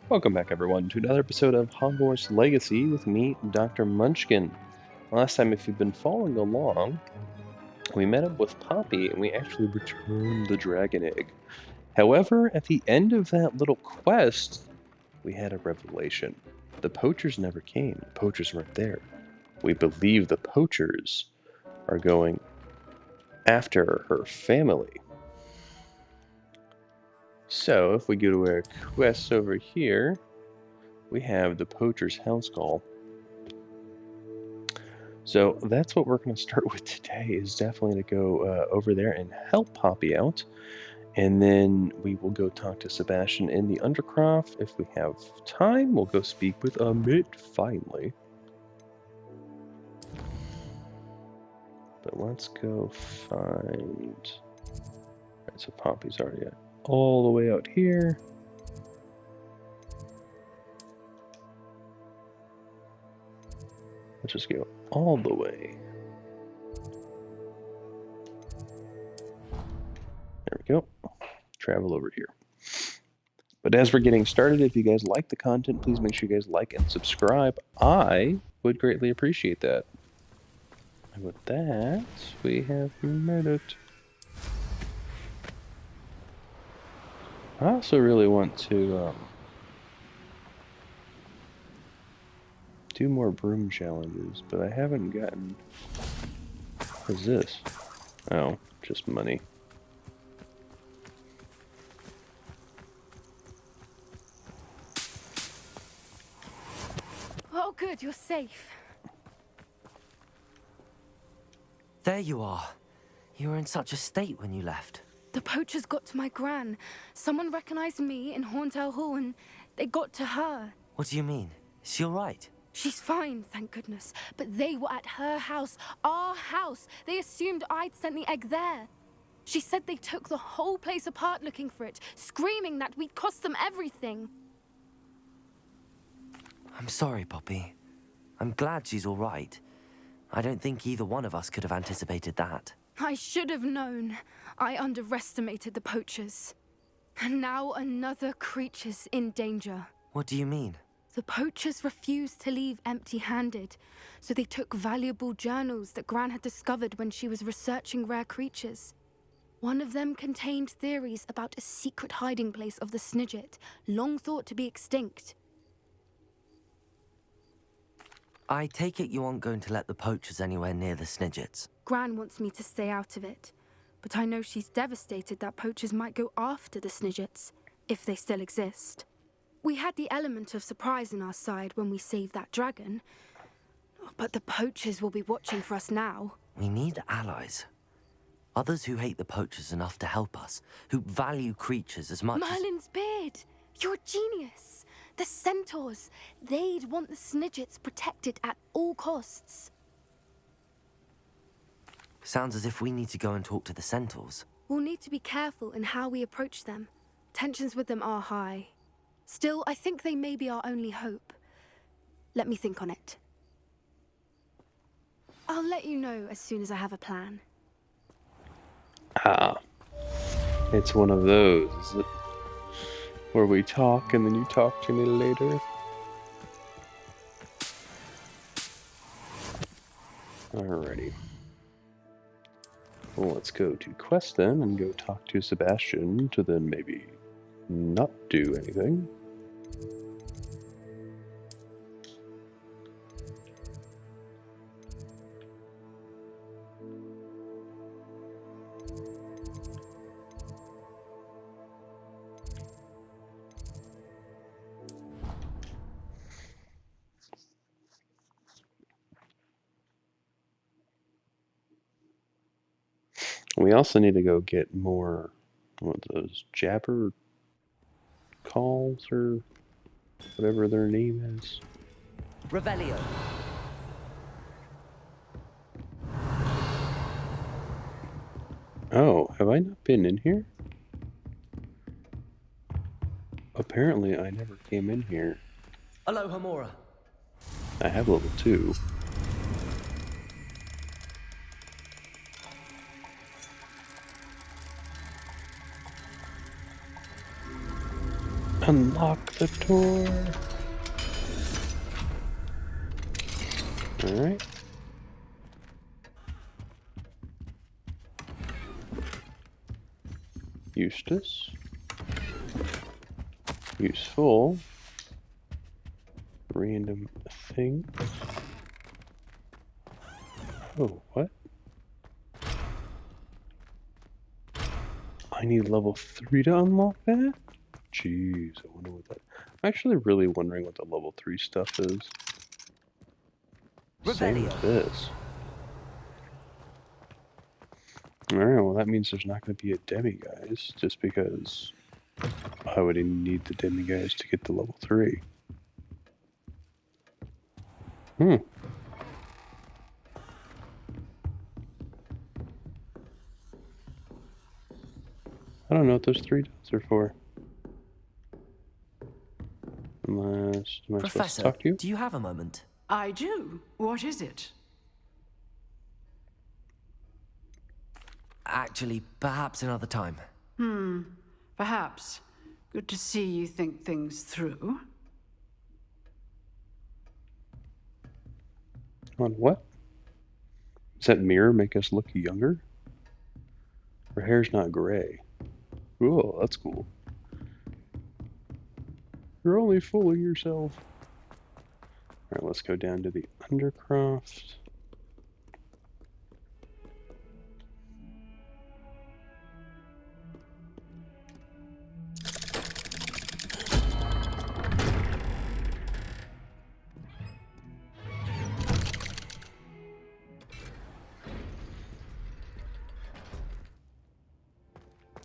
Welcome back, everyone, to another episode of Hogwarts Legacy with me, Dr. Munchkin. Last time, if you've been following along, we met up with Poppy and we actually returned the dragon egg. However, at the end of that little quest, we had a revelation. The poachers never came. The poachers weren't there. We believe the poachers are going after her family. So, if we go to our quest over here, we have the poacher's house call. So that's what we're going to start with today, is definitely to go over there and help Poppy out. And then we will go talk to Sebastian in the Undercroft. If we have time, we'll go speak with Amit finally. But let's go find... Alright, so Poppy's already all the way out here. Let's just go all the way. There we go. Travel over here. But as we're getting started, if you guys like the content, please make sure you guys like and subscribe. I would greatly appreciate that. And with that, we have made it. I also really want to do more broom challenges, but I haven't gotten... What is this? Oh, just money. Oh, good, you're safe. There you are. You were in such a state when you left. The poachers got to my gran. Someone recognized me in Horntail Hall and they got to her. What do you mean? Is she all right? She's fine, thank goodness. But they were at her house, our house. They assumed I'd sent the egg there. She said they took the whole place apart looking for it, screaming that we'd cost them everything. I'm sorry, Poppy. I'm glad she's all right. I don't think either one of us could have anticipated that. I should have known. I underestimated the poachers. And now another creature's in danger. What do you mean? The poachers refused to leave empty-handed, so they took valuable journals that Gran had discovered when she was researching rare creatures. One of them contained theories about a secret hiding place of the Snidget, long thought to be extinct. I take it you aren't going to let the poachers anywhere near the Snidgets. Gran wants me to stay out of it, but I know she's devastated that poachers might go after the Snidgets, if they still exist. We had the element of surprise on our side when we saved that dragon, but the poachers will be watching for us now. We need allies. Others who hate the poachers enough to help us, who value creatures as much Merlin's beard! You're a genius! The centaurs! They'd want the Snidgets protected at all costs. Sounds as if we need to go and talk to the centaurs. We'll need to be careful in how we approach them. Tensions with them are high. Still, I think they may be our only hope. Let me think on it. I'll let you know as soon as I have a plan. Ah. It's one of those, is it? Where we talk and then you talk to me later. Alrighty. Well, let's go to quest then and go talk to Sebastian to then maybe not do anything. We also need to go get more, what, those jabber calls or whatever their name is. Revelio. Oh, have I not been in here? Apparently I never came in here. Alohomora. I have level 2. Unlock the door. Alright. Eustace. Useful. Random thing. Oh, what? I need level 3 to unlock that? Jeez, I wonder what that... I'm actually really wondering what the level 3 stuff is. Same with this. Alright, well that means there's not going to be a demiguise, just because I would need the demiguise to get to level 3. I don't know what those 3 dots are for. Unless... Am I supposed to talk to you? Do you have a moment? I do. What is it? Actually, perhaps another time. Perhaps. Good to see you think things through. On what? Does that mirror make us look younger? Her hair's not gray. Whoa, that's cool. You're only fooling yourself. Alright, let's go down to the Undercroft.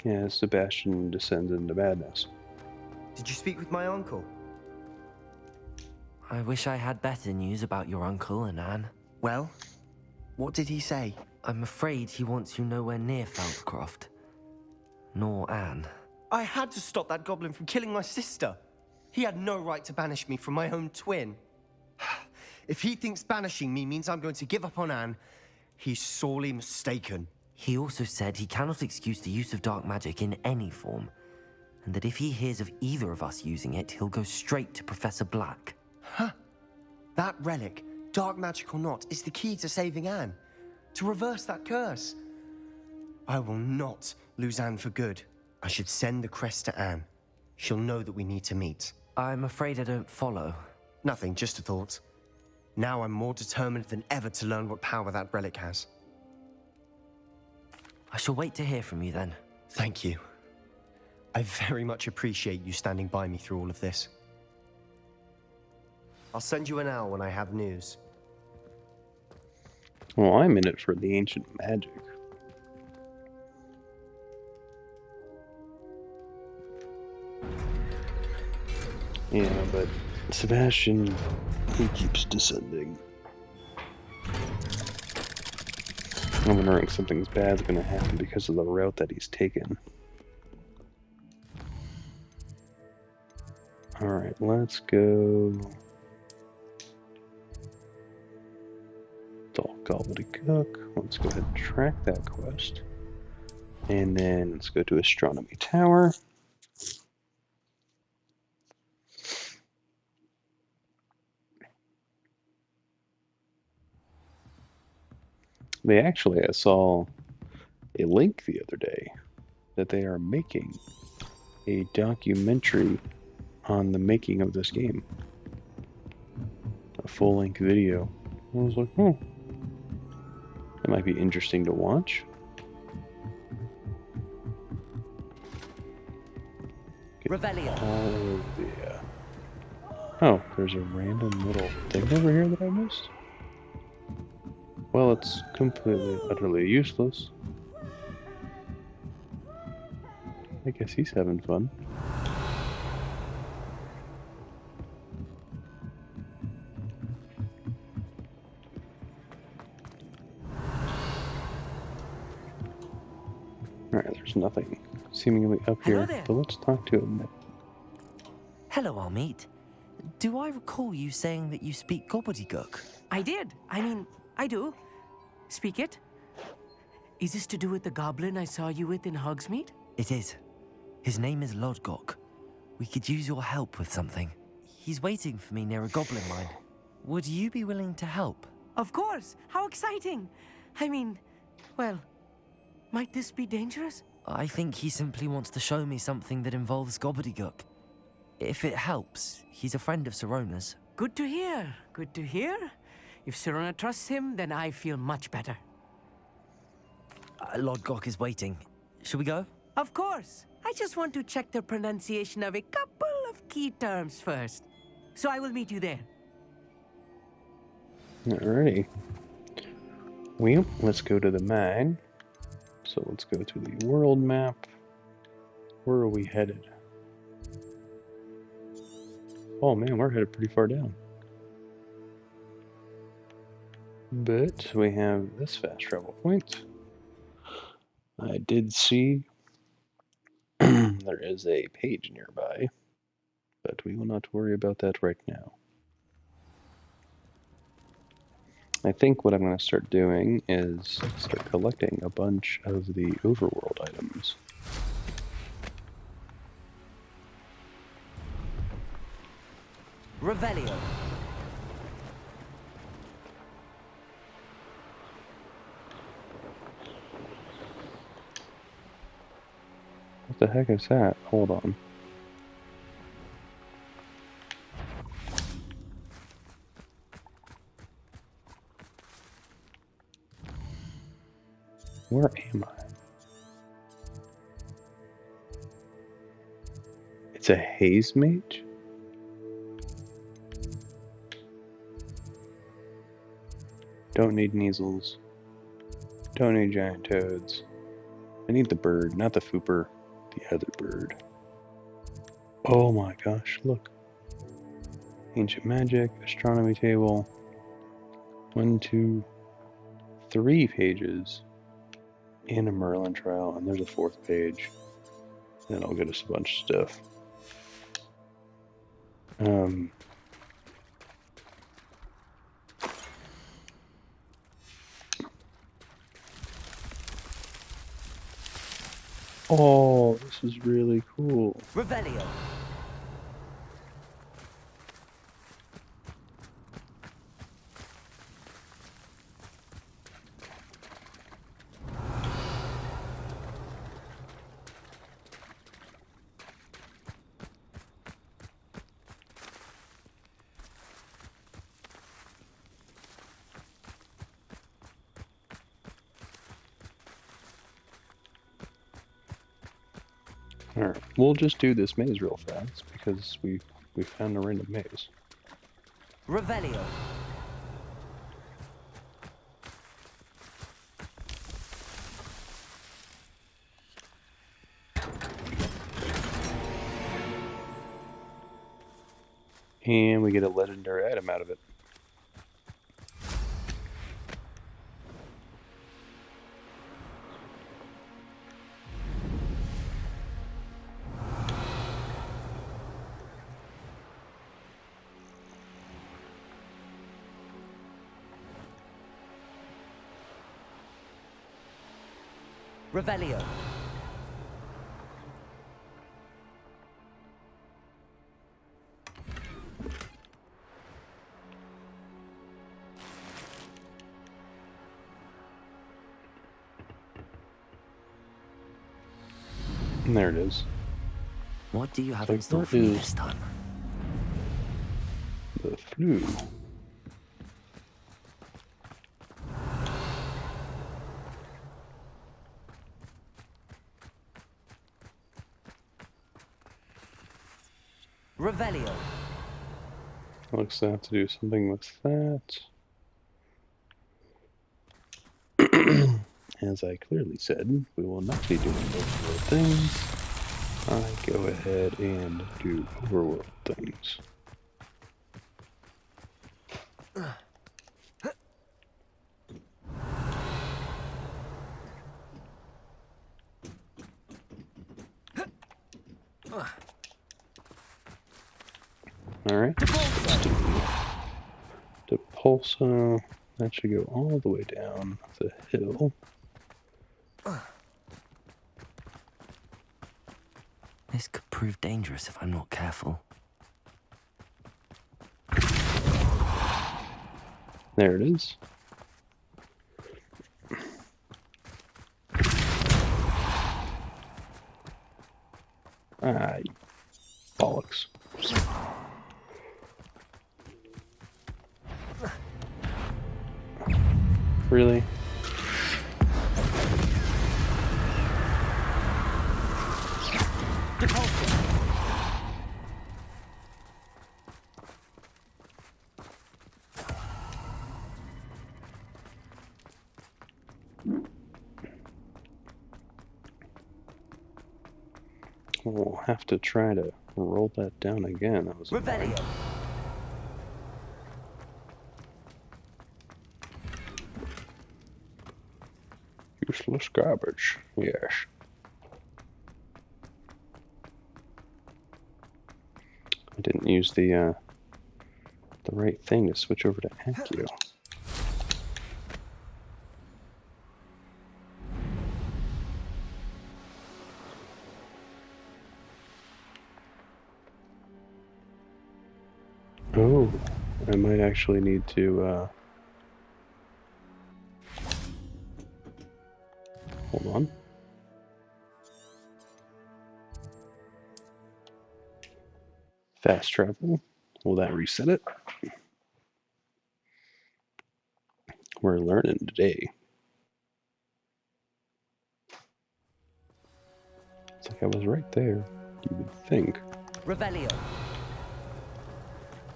Yeah, Sebastian descends into madness. Did you speak with my uncle? I wish I had better news about your uncle and Anne. Well, what did he say? I'm afraid he wants you nowhere near Feldcroft. Nor Anne. I had to stop that goblin from killing my sister. He had no right to banish me from my own twin. If he thinks banishing me means I'm going to give up on Anne, he's sorely mistaken. He also said he cannot excuse the use of dark magic in any form, and that if he hears of either of us using it, he'll go straight to Professor Black. Huh. That relic, dark magic or not, is the key to saving Anne. To reverse that curse. I will not lose Anne for good. I should send the crest to Anne. She'll know that we need to meet. I'm afraid I don't follow. Nothing, just a thought. Now I'm more determined than ever to learn what power that relic has. I shall wait to hear from you then. Thank you. I very much appreciate you standing by me through all of this. I'll send you an owl when I have news. Well, I'm in it for the ancient magic. Yeah, but Sebastian, he keeps descending. I'm wondering if something bad's gonna happen because of the route that he's taken. Alright, let's go... Gobbledygook. Let's go ahead and track that quest. And then let's go to Astronomy Tower. I saw a link the other day that they are making a documentary on the making of this game. A full-length video. I was like, that might be interesting to watch. Revelio. Oh, yeah. Oh, there's a random little thing over here that I missed? Well, it's completely, utterly useless. I guess he's having fun. Alright, there's nothing seemingly up here, there. but let's talk to him. Hello, Amit. Do I recall you saying that you speak Gobbledygook? I did. I do. Speak it. Is this to do with the goblin I saw you with in Hogsmeade? It is. His name is Lodgok. We could use your help with something. He's waiting for me near a goblin mine. Would you be willing to help? Of course! How exciting! I mean, well, might this be dangerous? I think he simply wants to show me something that involves Gobbledygook. If it helps, he's a friend of Sirona's. Good to hear. Good to hear. If Sirona trusts him, then I feel much better. Lodgok is waiting. Shall we go? Of course. I just want to check the pronunciation of a couple of key terms first. So I will meet you there. Alrighty. Well, let's go to the mine. So let's go to the world map. Where are we headed? Oh man, we're headed pretty far down. But we have this fast travel point. I did see there is a page nearby, but we will not worry about that right now. I think what I'm going to start doing is start collecting a bunch of the overworld items. Revelio. What the heck is that? Hold on. Where am I? It's a haze mage? Don't need measles. Don't need giant toads. I need the bird, not the fooper. The other bird. Oh my gosh, look. Ancient magic, astronomy table. 1, 2, 3 pages in a Merlin trial, and there's a 4th page. And it'll get us a bunch of stuff. Oh, this is really cool. Revelio. Alright, we'll just do this maze real fast because we found a random maze. Revelio. And we get a legendary item out of it. Revelio. And there it is. What do you have So in store what for me is- this time? The flu. Revelio. Looks like I have to do something with that. As I clearly said, we will not be doing overworld things. I go ahead and do overworld things. Alright. To Pulso, that should go all the way down the hill. This could prove dangerous if I'm not careful. There it is. Ah, bollocks. Really? We'll have to try to roll that down again. That was annoying. Useless garbage. Yes. I didn't use the right thing to switch over to Accio. Oh, I might actually need to, hold on. Fast travel. Will that reset it? We're learning today. It's like I was right there, you would think. Revelio.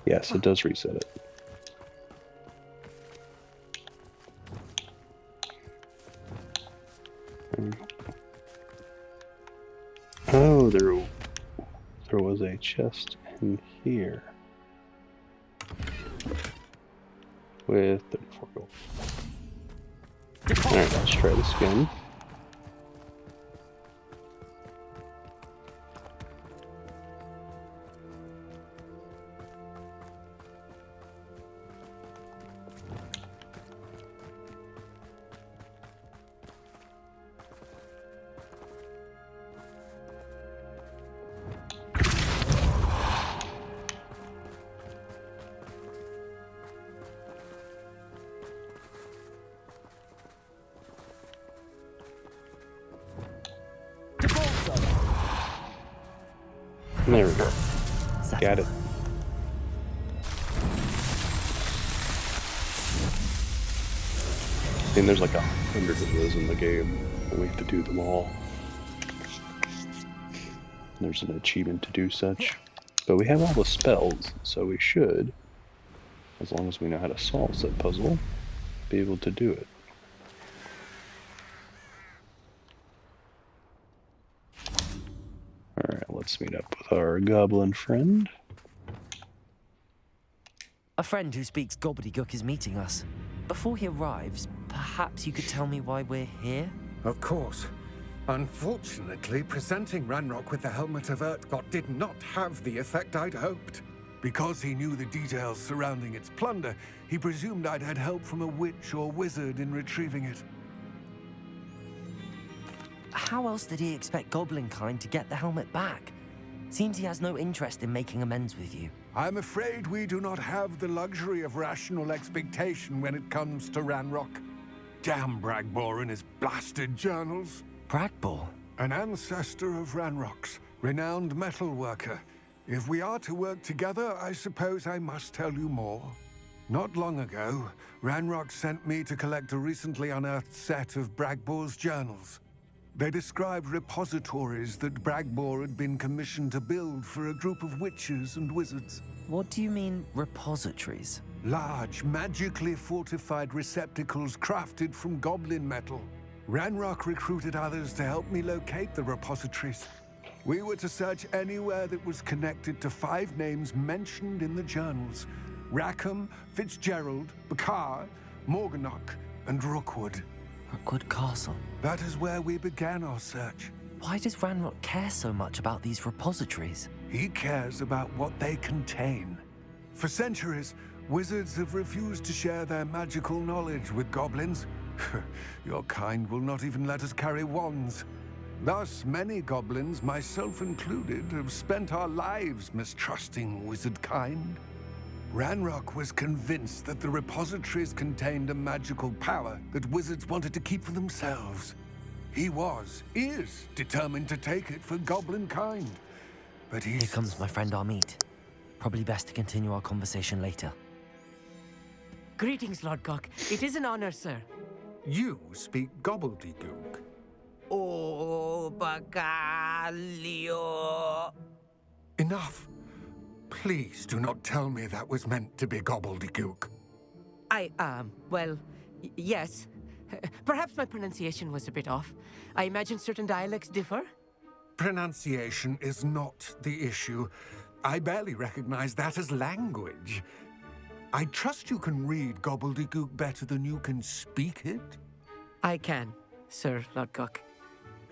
Yes, it does reset it. Oh, there was a chest in here with 34 gold. Alright, let's try this again. There we go. Got it. And there's like 100 of those in the game, and we have to do them all. There's an achievement to do such. But we have all the spells, so we should, as long as we know how to solve said puzzle, be able to do it. Alright, let's meet up with our goblin friend. A friend who speaks Gobbledygook is meeting us. Before he arrives, perhaps you could tell me why we're here? Of course. Unfortunately, presenting Ranrok with the Helmet of Urtkot did not have the effect I'd hoped. Because he knew the details surrounding its plunder, he presumed I'd had help from a witch or wizard in retrieving it. How else did he expect Goblinkind to get the helmet back? Seems he has no interest in making amends with you. I'm afraid we do not have the luxury of rational expectation when it comes to Ranrok. Damn Bragbor and his blasted journals. Bragbor? An ancestor of Ranrok's, renowned metalworker. If we are to work together, I suppose I must tell you more. Not long ago, Ranrok sent me to collect a recently unearthed set of Bragbor's journals. They described repositories that Bragbor had been commissioned to build for a group of witches and wizards. What do you mean, repositories? Large, magically fortified receptacles crafted from goblin metal. Ranrok recruited others to help me locate the repositories. We were to search anywhere that was connected to 5 names mentioned in the journals: Rackham, Fitzgerald, Bakar, Morganach, and Rookwood. Rookwood Castle. That is where we began our search. Why does Ranrok care so much about these repositories? He cares about what they contain. For centuries, wizards have refused to share their magical knowledge with goblins. Your kind will not even let us carry wands. Thus, many goblins, myself included, have spent our lives mistrusting wizard kind. Ranrok was convinced that the repositories contained a magical power that wizards wanted to keep for themselves. He is determined to take it for goblin kind. But Here comes my friend Amit. Probably best to continue our conversation later. Greetings, Lodgok. It is an honor, sir. You speak Gobbledygook. Oh, Bagalio. Enough. Please do not tell me that was meant to be Gobbledygook. Well, yes. Perhaps my pronunciation was a bit off. I imagine certain dialects differ. Pronunciation is not the issue. I barely recognize that as language. I trust you can read Gobbledygook better than you can speak it? I can, Sir Lodgok.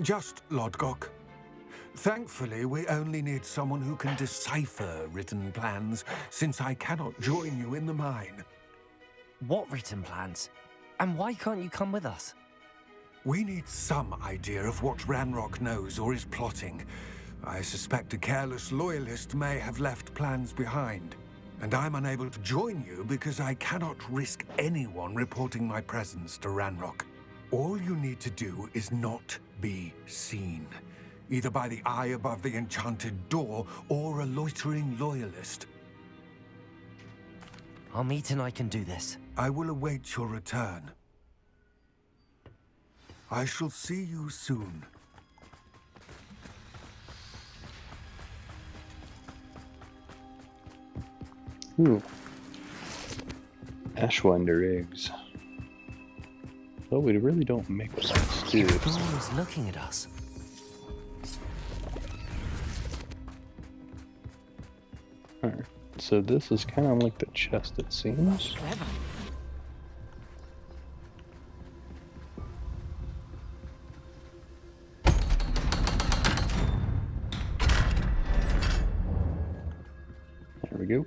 Just Lodgok. Thankfully, we only need someone who can decipher written plans, since I cannot join you in the mine. What written plans? And why can't you come with us? We need some idea of what Ranrok knows or is plotting. I suspect a careless loyalist may have left plans behind. And I'm unable to join you because I cannot risk anyone reporting my presence to Ranrok. All you need to do is not be seen, either by the eye above the enchanted door or a loitering loyalist. Amit and I can do this. I will await your return. I shall see you soon. Ooh. Ashwinder eggs. Well, we really don't make a lot of stew. Everyone's looking at us. Alright, so this is kind of like the chest, it seems. Clever. There we go.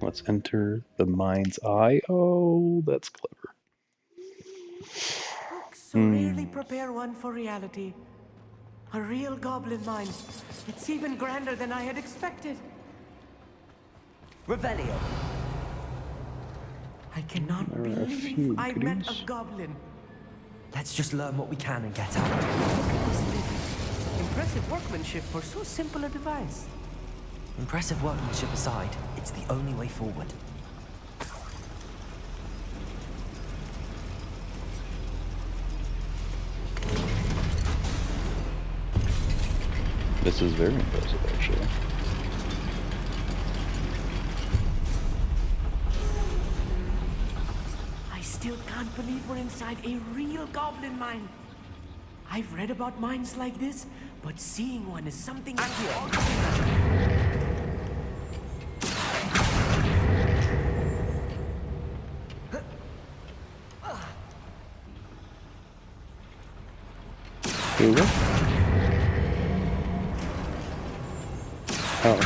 Let's enter the mind's eye. Oh, that's clever. Books so rarely prepare one for reality. A real goblin mine. It's even grander than I had expected. Revelio. I cannot There are a believe few I met goodies. a goblin. Let's just learn what we can and get out. Look at this thing. Impressive workmanship for so simple a device. Impressive workmanship aside, it's the only way forward. This is very impressive, actually. I still can't believe we're inside a real goblin mine. I've read about mines like this, but seeing one is something Here we go. Oh,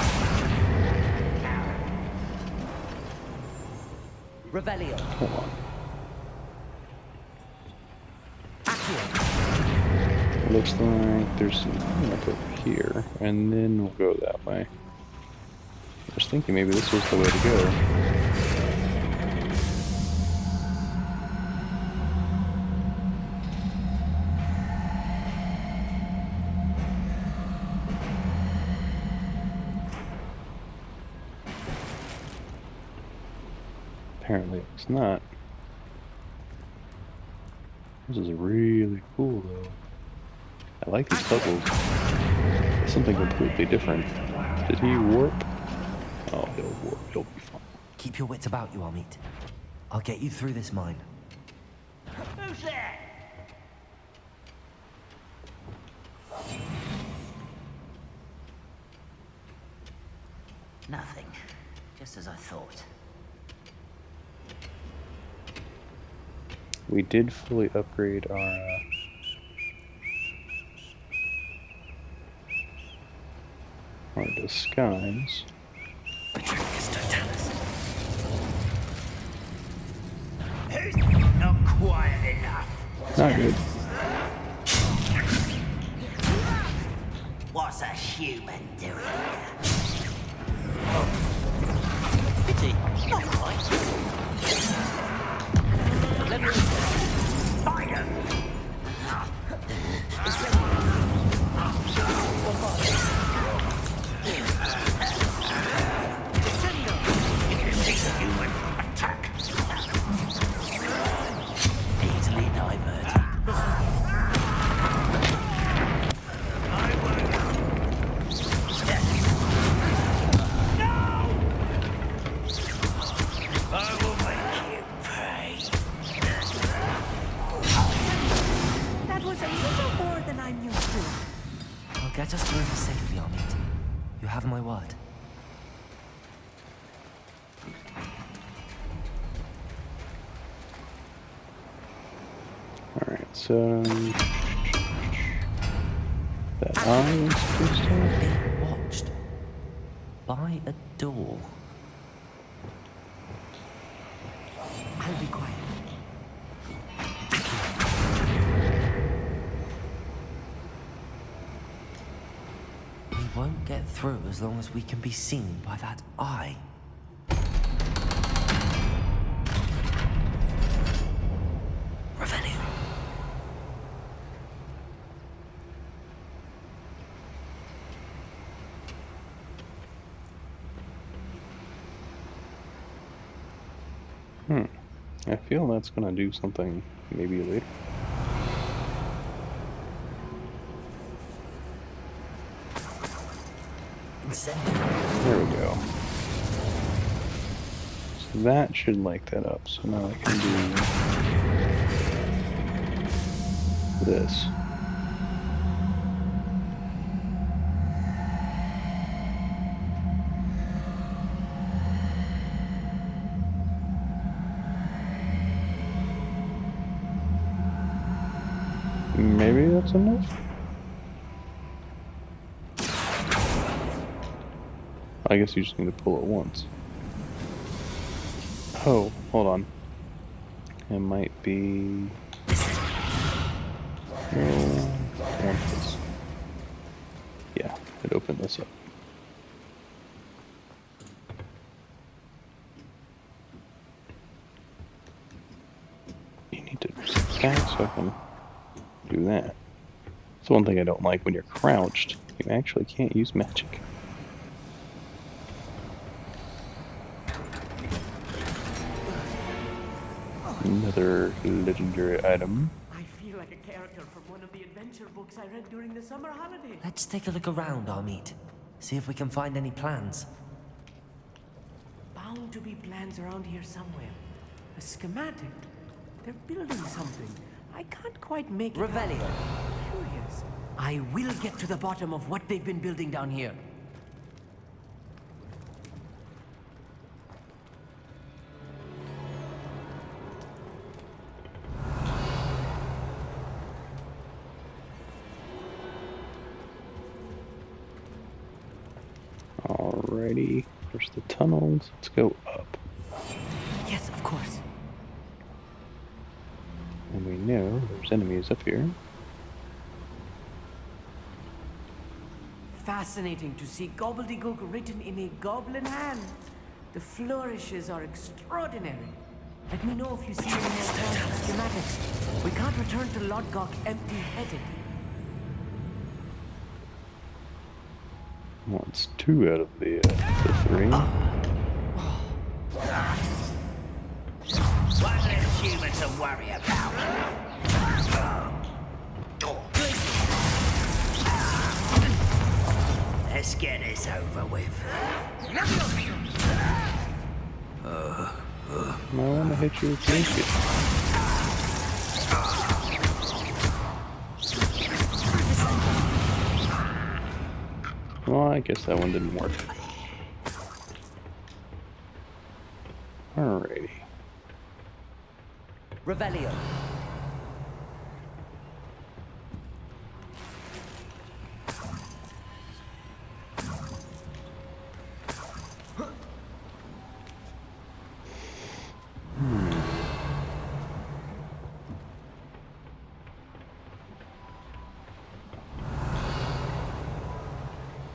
Revelio. hold on. It looks like there's some up over here, and then we'll go that way. I was thinking maybe this was the way to go. Apparently it's not. This is really cool though. I like these puzzles. It's something completely different. Did he warp? Oh, he'll warp. He'll be fine. Keep your wits about you, Amit. I'll get you through this mine. Who's there? Nothing. Just as I thought. We did fully upgrade our disguise. Not quiet enough. Not good. human doing here? Pity. Not quite. Let me... Fire! Human attack. Easily diverted. Get us through this safely, Amit. You have my word. Alright, so... that eye is supposed to... Being watched by a door. I'll be quiet. We won't get through as long as we can be seen by that eye. Revenue. I feel that's gonna do something maybe later. There we go. So that should light that up. So now I can do this. Maybe that's enough? I guess you just need to pull it once. Oh, hold on. It might be... Oh, I want this. Yeah, it opened this up. You need to back so I can do that. That's one thing I don't like when you're crouched. You actually can't use magic. Another legendary item. I feel like a character from one of the adventure books I read during the summer holiday. Let's take a look around, Amit. See if we can find any plans. Bound to be plans around here somewhere. A schematic. They're building something. I can't quite make it. Revelio. Curious. I will get to the bottom of what they've been building down here. Alrighty, there's the tunnels. Let's go up. Yes, of course. And we know there's enemies up here. Fascinating to see Gobbledygook written in a goblin hand. The flourishes are extraordinary. Let me know if you see any more schematics. We can't return to Lodgok empty-headed. Well, it's 2 out of the 3. One less human to worry about. Let's get this over with. I want to hit you with blanket. Well, I guess that one didn't work. Alrighty. Revelio.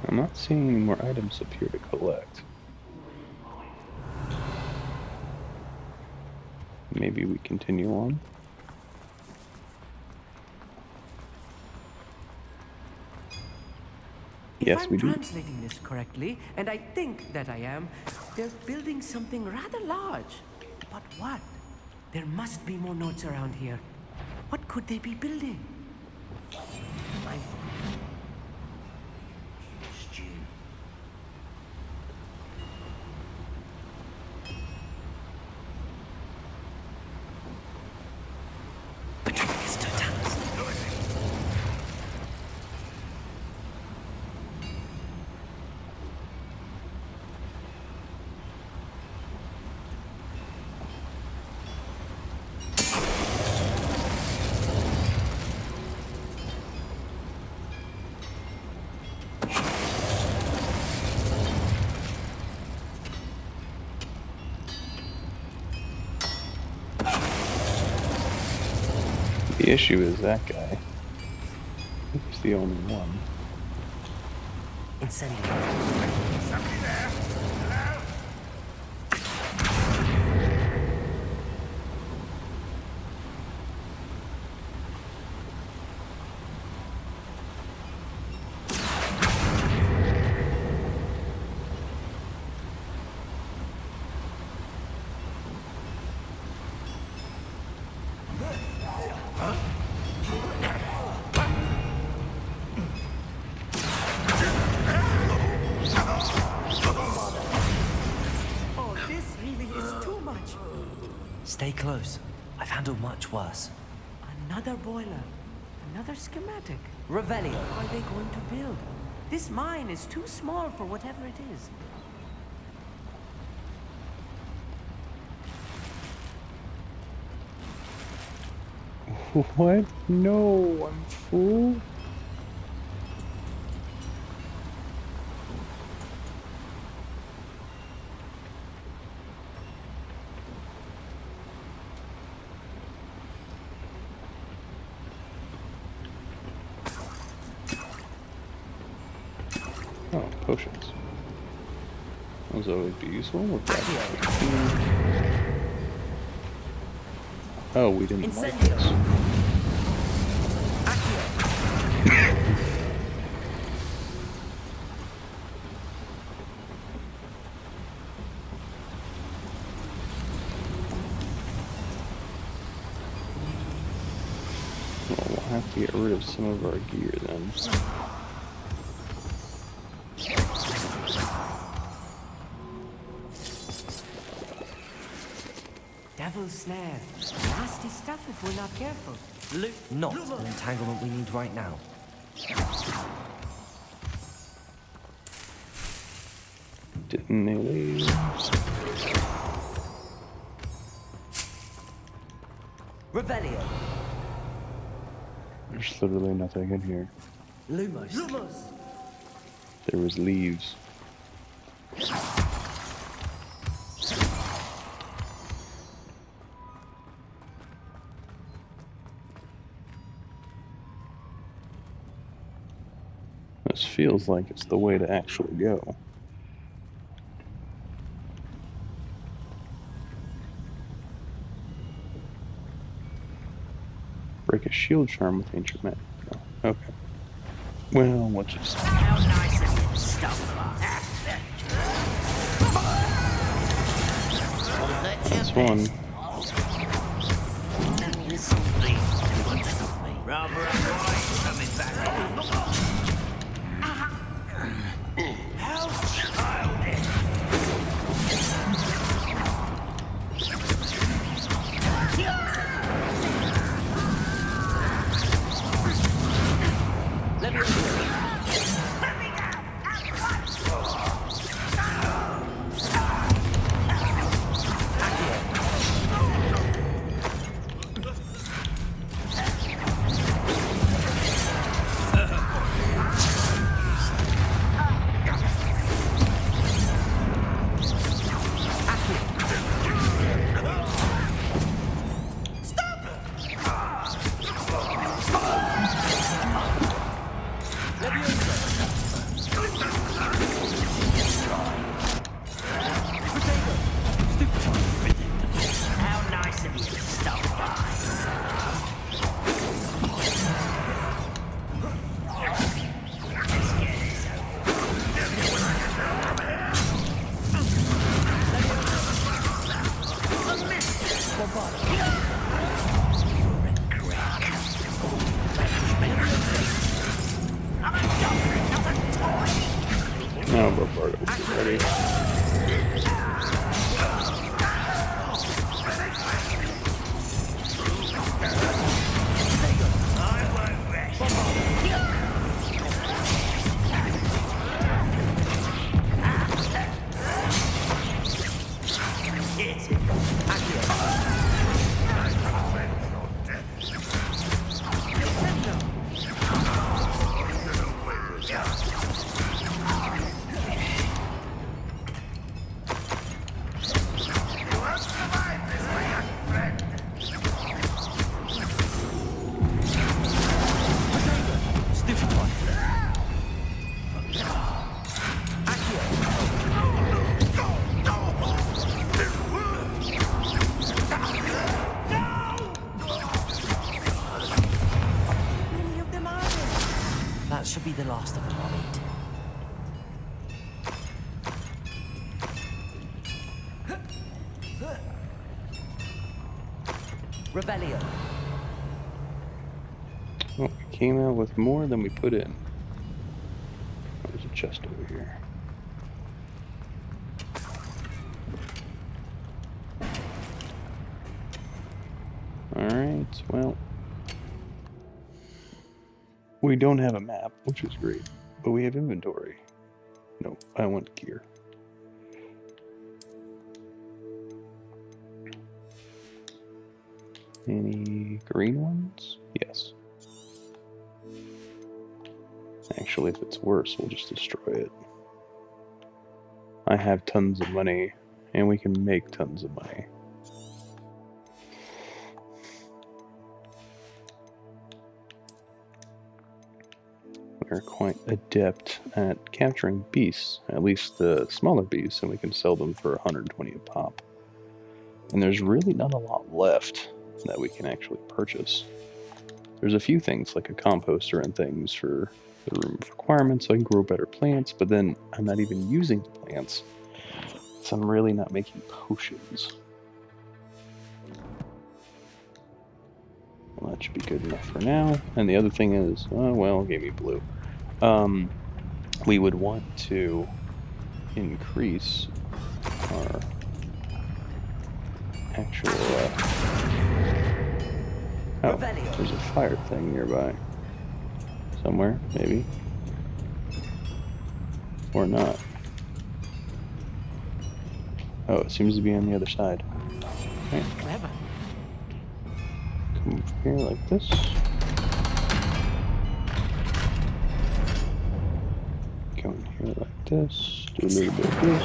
I'm not seeing any more items up here to collect. Maybe we continue on. Yes, we If do. I'm translating this correctly, and I think that I am, they're building something rather large. But what? There must be more notes around here. What could they be building? My Stew. The issue is that guy. He's the only one. Incendio. Somebody there? Hello? Oh, this really is too much. Stay close. I've handled much worse. Another boiler. Another schematic. Revelio. What are they going to build? This mine is too small for whatever it is. What? No, I'm fool. Oh, potions. Those always be useful. With that. Oh, we didn't like Incendio. this. Well, we'll have to get rid of some of our gear then. Devil's snare. Nasty stuff if we're not careful. Loot. Not an entanglement we need right now. Didn't they leave? Revelio. There's literally nothing in here. Lumos. Lumos. There was leaves. This feels like it's the way to actually go. Break a shield charm with ancient magic. Oh, okay. Well, let's just. How nice of you to stop This one. Rather unwise coming back on. How childish! Oh, Barbardo, get ready. That should be the last of them, Amit. Revelio. Oh, we came out with more than we put in. There's a chest over here. Alright, well. We don't have a map, which is great, but we have inventory. No, I want gear. Any green ones? Yes. Actually, if it's worse, we'll just destroy it. I have tons of money, and we can make tons of money. We're quite adept at capturing beasts, at least the smaller beasts, and we can sell them for 120 a pop. And there's really not a lot left that we can actually purchase. There's a few things like a composter and things for the room of requirements, so I can grow better plants, but then I'm not even using the plants, so I'm really not making potions. Well, that should be good enough for now. And the other thing is, oh well, it gave me blue. We would want to increase our actual, oh, there's a fire thing nearby. Somewhere, maybe. Or not. Oh, it seems to be on the other side. Okay. Clever. Come over here like this. Go in here like this. Do a little bit of this.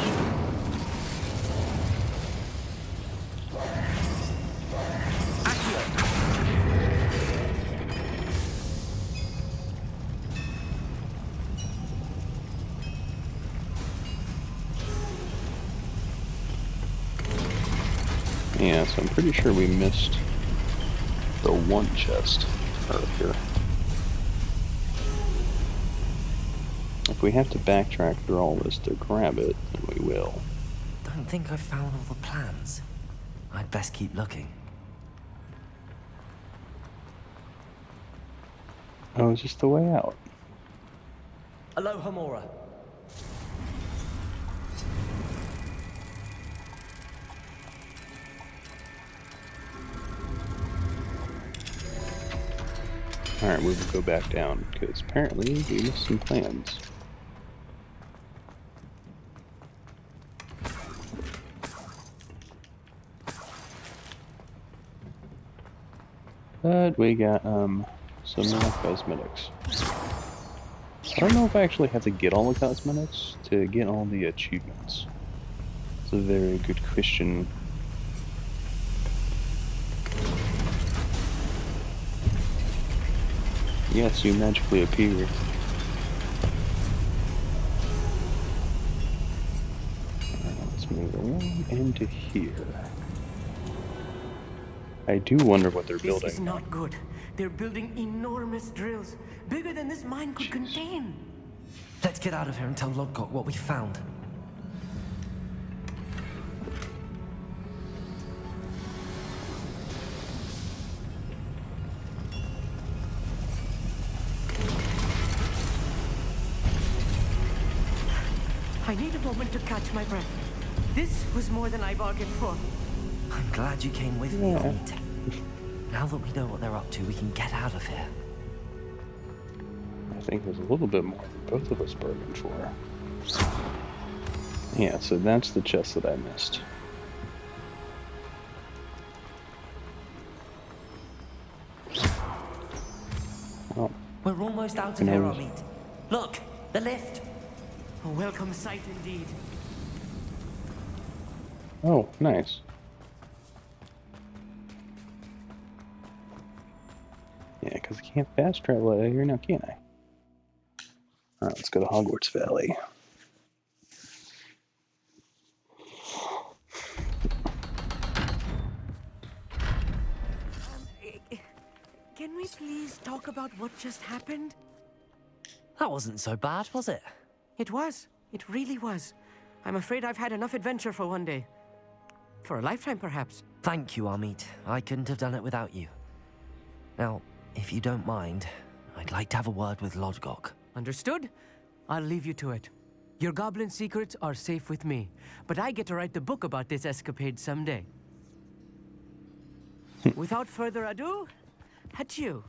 Yeah, so I'm pretty sure we missed the one chest earlier. If we have to backtrack through all this to grab it, then we will. Don't think I've found all the plans. I'd best keep looking. Oh, it's just the way out. Aloha Mora. Alright, we will go back down, because apparently we missed some plans. But we got, some more cosmetics. I don't know if I actually have to get all the cosmetics to get all the achievements. It's a very good question. Yes, you magically appear. Alright, let's move along into here. I do wonder what they're building. This is not good. They're building enormous drills, bigger than this mine could contain. Let's get out of here and tell Lodgok what we found. I need a moment to catch my breath. This was more than I bargained for. I'm glad you came with me, Yeah. Amit. Now that we know what they're up to, we can get out of here. I think there's a little bit more than both of us bargained for. Yeah, so that's the chest that I missed. Oh, We're almost out of And I here, was- Amit. Look, the lift. A welcome sight indeed. oh, nice. Yeah, because I can't fast travel out of here now, can I? Alright, let's go to Hogwarts Valley. Can we please talk about what just happened? That wasn't so bad, was it? It was. It really was. I'm afraid I've had enough adventure for one day. For a lifetime, perhaps. Thank you, Amit. I couldn't have done it without you. Now, if you don't mind, I'd like to have a word with Lodgok. Understood? I'll leave you to it. Your goblin secrets are safe with me, but I get to write the book about this escapade someday. Without further ado, adieu.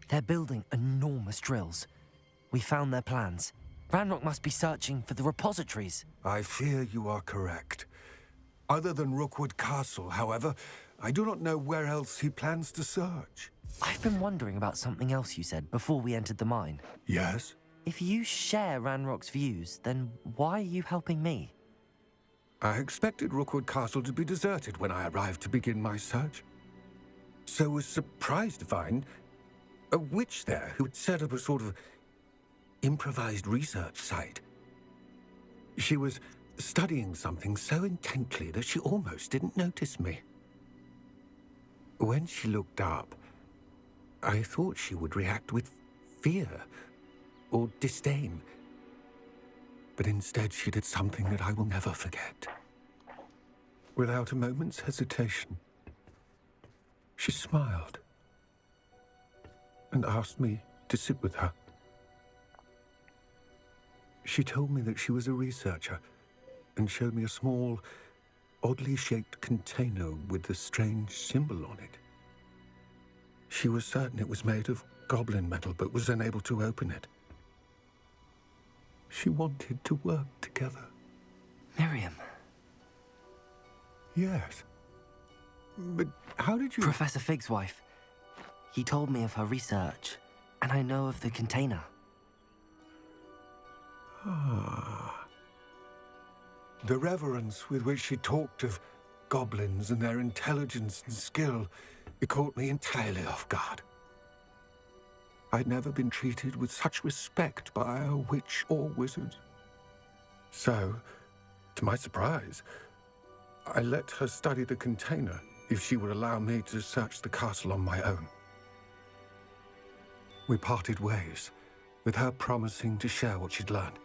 They're building enormous drills. We found their plans. Ranrok must be searching for the repositories. I fear you are correct. Other than Rookwood Castle, however, I do not know where else he plans to search. I've been wondering about something else you said before we entered the mine. Yes? If you share Ranrock's views, then why are you helping me? I expected Rookwood Castle to be deserted when I arrived to begin my search. So was surprised to find a witch there who had set up a sort of improvised research site. She was studying something so intently that she almost didn't notice me. When she looked up, I thought she would react with fear or disdain. But instead she did something that I will never forget. Without a moment's hesitation, she smiled and asked me to sit with her. She told me that she was a researcher and showed me a small, oddly shaped container with a strange symbol on it. She was certain it was made of goblin metal, but was unable to open it. She wanted to work together. Miriam. Yes. But how did you... Professor Fig's wife. He told me of her research, and I know of the container. The reverence with which she talked of goblins and their intelligence and skill, it caught me entirely off guard. I'd never been treated with such respect by a witch or wizard. So, to my surprise, I let her study the container if she would allow me to search the castle on my own. We parted ways, with her promising to share what she'd learned.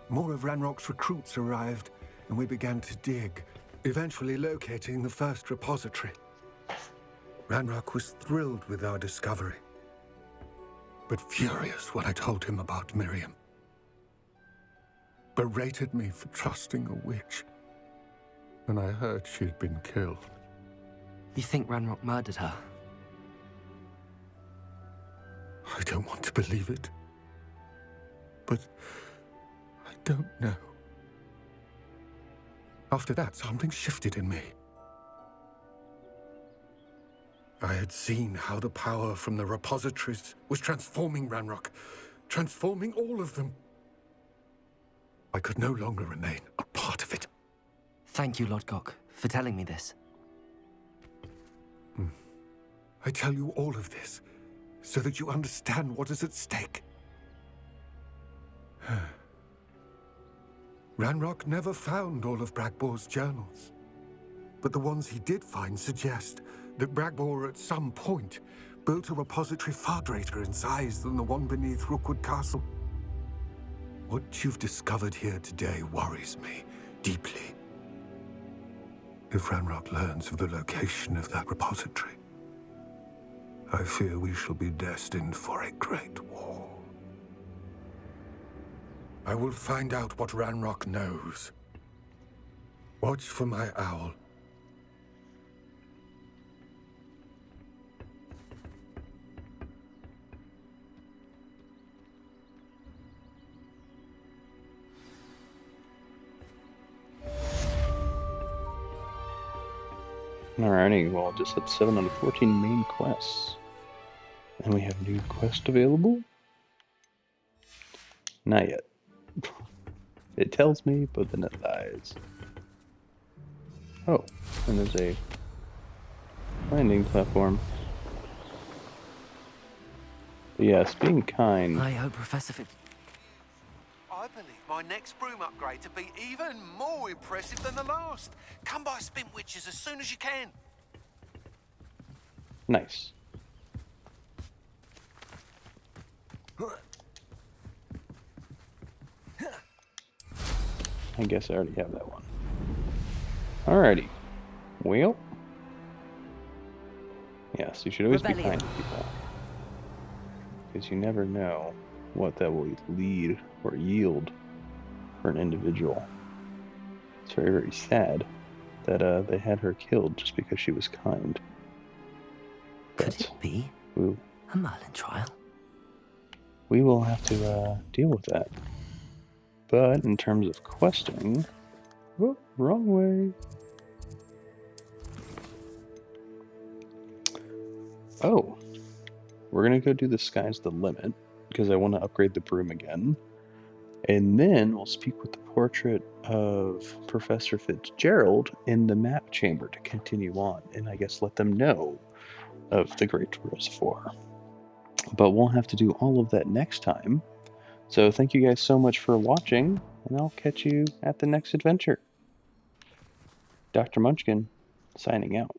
More of Ranrock's recruits arrived, and we began to dig, eventually locating the first repository. Ranrok was thrilled with our discovery, but furious when I told him about Miriam. Berated me for trusting a witch, and I heard she had been killed. You think Ranrok murdered her? I don't want to believe it, but I don't know. After that, something shifted in me. I had seen how the power from the repositories was transforming Ranrok, transforming all of them. I could no longer remain a part of it. Thank you, Lodgok, for telling me this. I tell you all of this so that you understand what is at stake. Ranrok never found all of Bragbor's journals, but the ones he did find suggest that Bragbor at some point built a repository far greater in size than the one beneath Rookwood Castle. What you've discovered here today worries me deeply. If Ranrok learns of the location of that repository, I fear we shall be destined for a great war. I will find out what Ranrok knows. Watch for my owl. Alrighty, well, just at 7 out of 14 main quests. And we have a new quest available? Not yet. It tells me, but then it lies. Oh, and there's a landing platform. But yes, being kind. I hope Professor I believe my next broom upgrade to be even more impressive than the last. Come by Spin Witches as soon as you can. Nice. I guess I already have that one. Alrighty. Well. Yes, you should always be kind to people. Because you never know what that will lead or yield for an individual. It's very, very sad that they had her killed just because she was kind. Could it be a Merlin trial? We will have to deal with that. But in terms of questing... Oh, wrong way. Oh. We're going to go do the Sky's the Limit, because I want to upgrade the broom again. And then we'll speak with the portrait of Professor Fitzgerald in the map chamber to continue on, and I guess let them know of the Great Reservoir. But we'll have to do all of that next time. So thank you guys so much for watching, and I'll catch you at the next adventure. Dr. Munchkin, signing out.